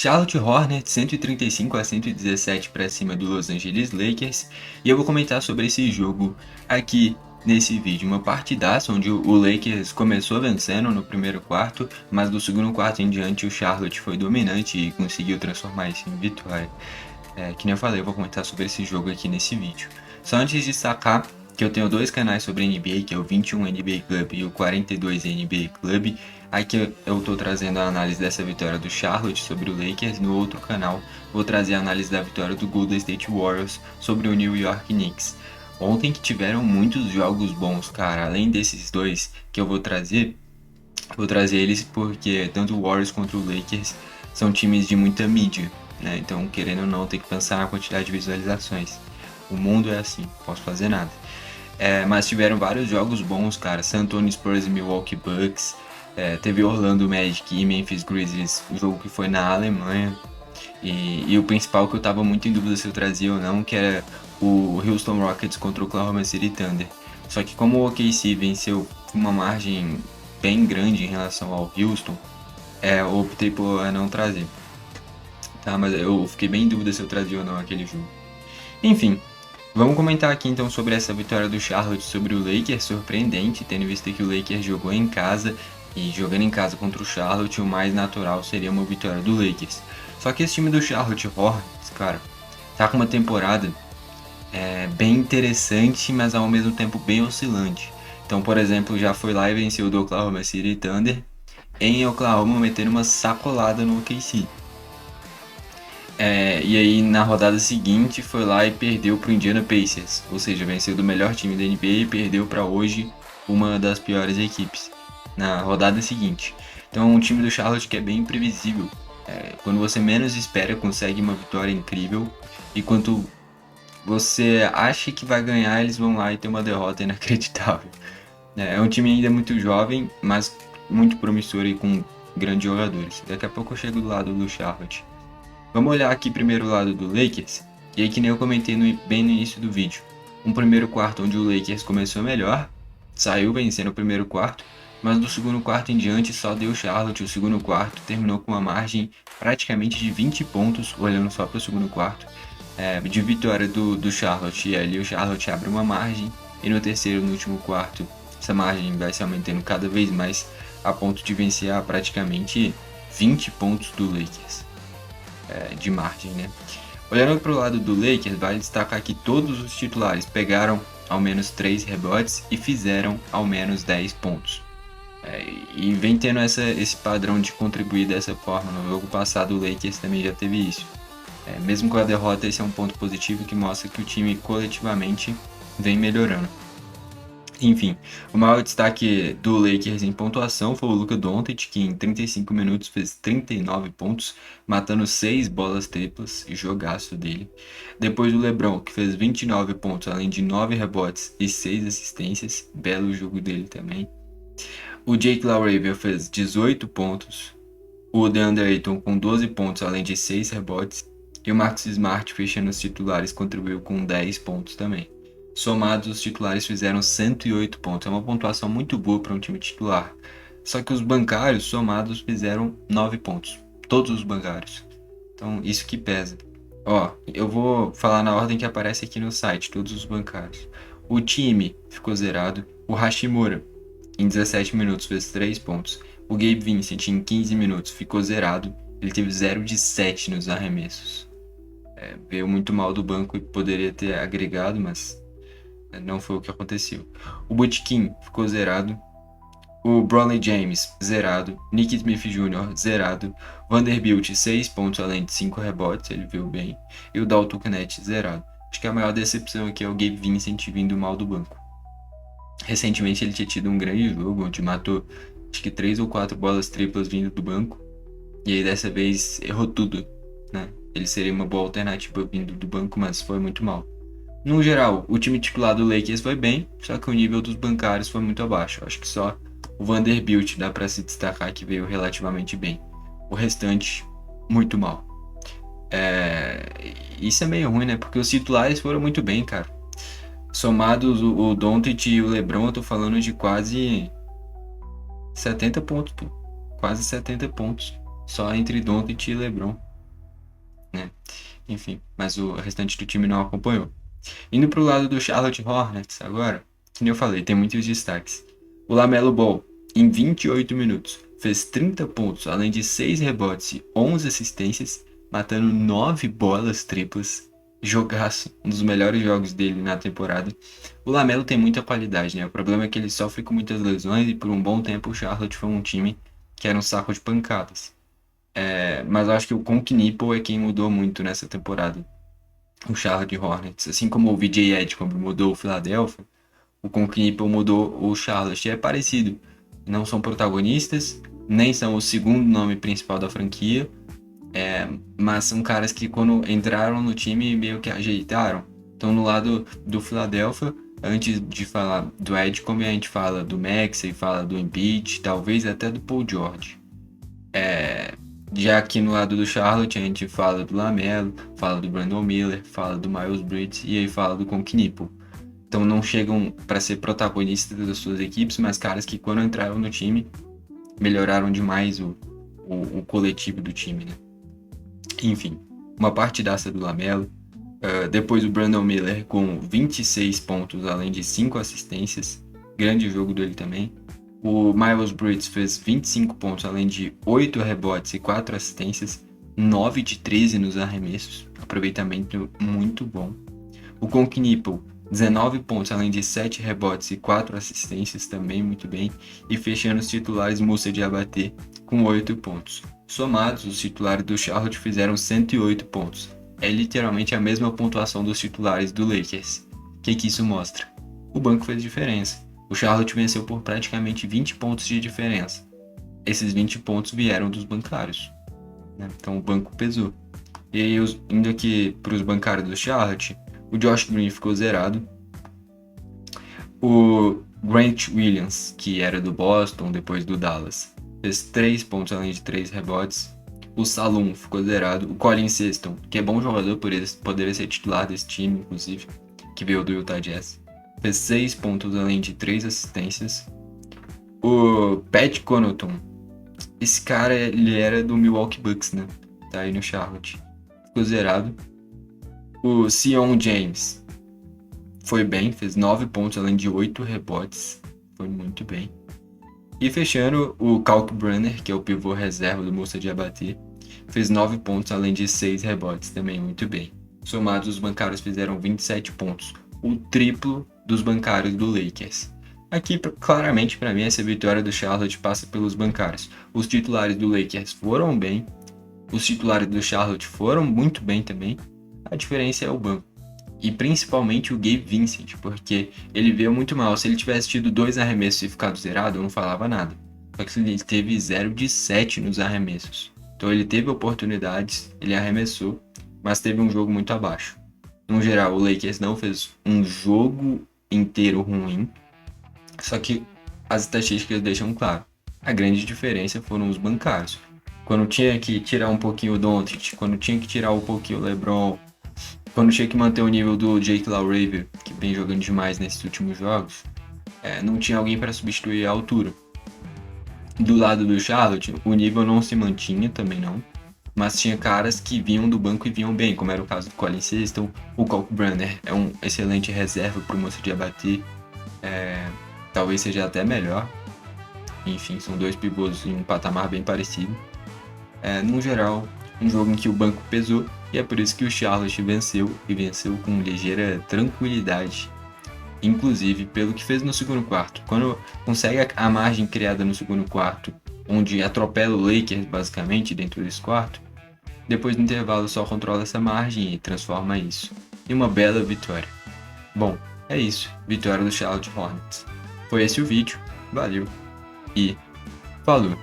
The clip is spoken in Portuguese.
Charlotte Hornets 135-117 para cima do Los Angeles Lakers, e eu vou comentar sobre esse jogo aqui nesse vídeo. Uma partidaça onde o Lakers começou vencendo no primeiro quarto, mas do segundo quarto em diante o Charlotte foi dominante e conseguiu transformar isso em vitória. Que nem eu falei, eu vou comentar sobre esse jogo aqui nesse vídeo. Só antes de destacar que eu tenho dois canais sobre NBA, que é o 21 NBA Club e o 42 NBA Club. Aqui eu tô trazendo a análise dessa vitória do Charlotte sobre o Lakers. No outro canal vou trazer a análise da vitória do Golden State Warriors sobre o New York Knicks. Ontem que tiveram muitos jogos bons, cara. Além desses dois que eu vou trazer eles porque tanto o Warriors quanto o Lakers são times de muita mídia, né? Então, querendo ou não, tem que pensar na quantidade de visualizações. O mundo é assim, não posso fazer nada. Mas tiveram vários jogos bons, cara. San Antonio Spurs e Milwaukee Bucks. Teve Orlando Magic e Memphis Grizzlies, o jogo que foi na Alemanha. E o principal que eu tava muito em dúvida se eu trazia ou não, que era o Houston Rockets contra o Oklahoma City Thunder. Só que como o OKC venceu uma margem bem grande em relação ao Houston, eu optei por não trazer. Tá, mas eu fiquei bem em dúvida se eu trazia ou não aquele jogo. Enfim, vamos comentar aqui então sobre essa vitória do Charlotte sobre o Lakers, surpreendente, tendo visto que o Lakers jogou em casa, e jogando em casa contra o Charlotte, o mais natural seria uma vitória do Lakers. Só que esse time do Charlotte Hornets, cara, tá com uma temporada bem interessante, mas ao mesmo tempo bem oscilante. Então, por exemplo, já foi lá e venceu o do Oklahoma City Thunder, em Oklahoma metendo uma sacolada no OKC. E aí na rodada seguinte foi lá e perdeu para o Indiana Pacers, ou seja, venceu do melhor time da NBA e perdeu para hoje uma das piores equipes na rodada seguinte. Então é um time do Charlotte que é bem imprevisível. Quando você menos espera, consegue uma vitória incrível, e quando você acha que vai ganhar, eles vão lá e tem uma derrota inacreditável. É um time ainda muito jovem, mas muito promissor e com grandes jogadores. Daqui a pouco eu chego do lado do Charlotte. Vamos olhar aqui primeiro o lado do Lakers, e aí que nem eu comentei bem no início do vídeo. Um primeiro quarto onde o Lakers começou melhor, saiu vencendo o primeiro quarto, mas do segundo quarto em diante só deu Charlotte. O segundo quarto terminou com uma margem praticamente de 20 pontos, olhando só para o segundo quarto, de vitória do Charlotte. E ali o Charlotte abre uma margem, e no terceiro, no último quarto, essa margem vai se aumentando cada vez mais, a ponto de vencer a praticamente 20 pontos do Lakers. De margem, né? Olhando para o lado do Lakers, vale destacar que todos os titulares pegaram ao menos 3 rebotes e fizeram ao menos 10 pontos. E vem tendo esse padrão de contribuir dessa forma. No jogo passado o Lakers também já teve isso. Mesmo com a derrota, esse é um ponto positivo que mostra que o time coletivamente vem melhorando. Enfim, o maior destaque do Lakers em pontuação foi o Luka Doncic, que em 35 minutos fez 39 pontos, matando 6 bolas triplas, jogaço dele. Depois o LeBron, que fez 29 pontos, além de 9 rebotes e 6 assistências, belo jogo dele também. O Jake LaRavia fez 18 pontos, o DeAndre Ayton com 12 pontos, além de 6 rebotes, e o Marcus Smart, fechando os titulares, contribuiu com 10 pontos também. Somados, os titulares fizeram 108 pontos. É uma pontuação muito boa para um time titular. Só que os bancários somados fizeram 9 pontos. Todos os bancários. Então, isso que pesa. Eu vou falar na ordem que aparece aqui no site, todos os bancários. O time ficou zerado. O Hashimura, em 17 minutos, fez 3 pontos. O Gabe Vincent, em 15 minutos, ficou zerado. Ele teve 0 de 7 nos arremessos. Veio muito mal do banco e poderia ter agregado, mas não foi o que aconteceu. O Botiquim ficou zerado. O Bronny James, zerado. Nick Smith Jr., zerado. Vanderbilt, 6 pontos além de 5 rebotes, ele veio bem. E o Dalton Knecht, zerado. Acho que a maior decepção aqui é o Gabe Vincent vindo mal do banco. Recentemente ele tinha tido um grande jogo, onde matou acho que 3 ou 4 bolas triplas vindo do banco. E aí dessa vez errou tudo, né? Ele seria uma boa alternativa vindo do banco, mas foi muito mal. No geral, o time titular do Lakers foi bem, só que o nível dos bancários foi muito abaixo. Acho que só o Vanderbilt dá para se destacar que veio relativamente bem. O restante, muito mal. Isso é meio ruim, né? Porque os titulares foram muito bem, cara. Somados o Doncic e o LeBron, eu tô falando de quase 70 pontos, pô. Quase 70 pontos. Só entre Doncic e LeBron. enfim, mas o restante do time não acompanhou. Indo pro lado do Charlotte Hornets agora, que nem eu falei, tem muitos destaques. O LaMelo Ball, em 28 minutos, fez 30 pontos, além de 6 rebotes e 11 assistências, matando 9 bolas triplas. Jogaço, um dos melhores jogos dele na temporada. O LaMelo tem muita qualidade, né? O problema é que ele sofre com muitas lesões e por um bom tempo o Charlotte foi um time que era um saco de pancadas. Mas eu acho que o Conk-Nipple é quem mudou muito nessa temporada. O Charlotte Hornets, assim como o VJ Edgecombe mudou o Philadelphia, o Conk-Nipple mudou o Charlotte. É parecido. Não são protagonistas, nem são o segundo nome principal da franquia, mas são caras que quando entraram no time meio que ajeitaram. Então no lado do Philadelphia, antes de falar do Edgecombe, a gente fala do Maxey, fala do Embiid, talvez até do Paul George. Já aqui no lado do Charlotte, a gente fala do LaMelo, fala do Brandon Miller, fala do Miles Bridges e aí fala do Conk-Nipple. Então não chegam para ser protagonistas das suas equipes, mas caras que quando entraram no time melhoraram demais o coletivo do time, né? Enfim, uma partidaça do LaMelo. Depois o Brandon Miller com 26 pontos, além de 5 assistências. Grande jogo dele também. O Miles Bridges fez 25 pontos, além de 8 rebotes e 4 assistências. 9 de 13 nos arremessos. Aproveitamento muito bom. O Conk-Nipple, 19 pontos, além de 7 rebotes e 4 assistências, também muito bem. E fechando os titulares, Moussa Diabaté com 8 pontos. Somados, os titulares do Charlotte fizeram 108 pontos. É literalmente a mesma pontuação dos titulares do Lakers. O que isso mostra? O banco fez diferença. O Charlotte venceu por praticamente 20 pontos de diferença. Esses 20 pontos vieram dos bancários, né? Então o banco pesou. E aí, indo aqui para os bancários do Charlotte, o Josh Green ficou zerado. O Grant Williams, que era do Boston, depois do Dallas, fez 3 pontos além de 3 rebotes. O Salum ficou zerado. O Colin Sexton, que é bom jogador, poderia ser titular desse time, inclusive, que veio do Utah Jazz, fez 6 pontos além de 3 assistências. O Pat Connaughton, esse cara ele era do Milwaukee Bucks, né? Tá aí no Charlotte. Ficou zerado. O Sion James foi bem, fez 9 pontos além de 8 rebotes. Foi muito bem. E fechando, o Kalkbrenner, que é o pivô reserva do Moussa Diabaté, fez 9 pontos além de 6 rebotes, também muito bem. Somados, os bancários fizeram 27 pontos, o triplo dos bancários do Lakers. Aqui, claramente, para mim, essa vitória do Charlotte passa pelos bancários. Os titulares do Lakers foram bem, os titulares do Charlotte foram muito bem também. A diferença é o banco. E principalmente o Gabe Vincent, porque ele veio muito mal. Se ele tivesse tido 2 arremessos e ficado zerado, eu não falava nada. Só que ele teve 0 de 7 nos arremessos. Então ele teve oportunidades, ele arremessou, mas teve um jogo muito abaixo. No geral, o Lakers não fez um jogo inteiro ruim, só que as estatísticas deixam claro. A grande diferença foram os bancários. Quando tinha que tirar um pouquinho o Doncic, quando tinha que tirar um pouquinho o LeBron, quando tinha que manter o nível do Jake LaRavia, que vem jogando demais nesses últimos jogos, não tinha alguém para substituir a altura. Do lado do Charlotte, o nível não se mantinha, também não, mas tinha caras que vinham do banco e vinham bem, como era o caso do Colin Sexton. O Kalkbrenner é um excelente reserva para o Moussa Diabaté, talvez seja até melhor. Enfim, são 2 pivôs em um patamar bem parecido. No geral, um jogo em que o banco pesou, e é por isso que o Charlotte venceu, e venceu com ligeira tranquilidade. Inclusive, pelo que fez no segundo quarto. Quando consegue a margem criada no segundo quarto, onde atropela o Lakers basicamente dentro desse quarto, depois do intervalo só controla essa margem e transforma isso em uma bela vitória. Bom, é isso. Vitória do Charlotte Hornets. Foi esse o vídeo. Valeu. E falou.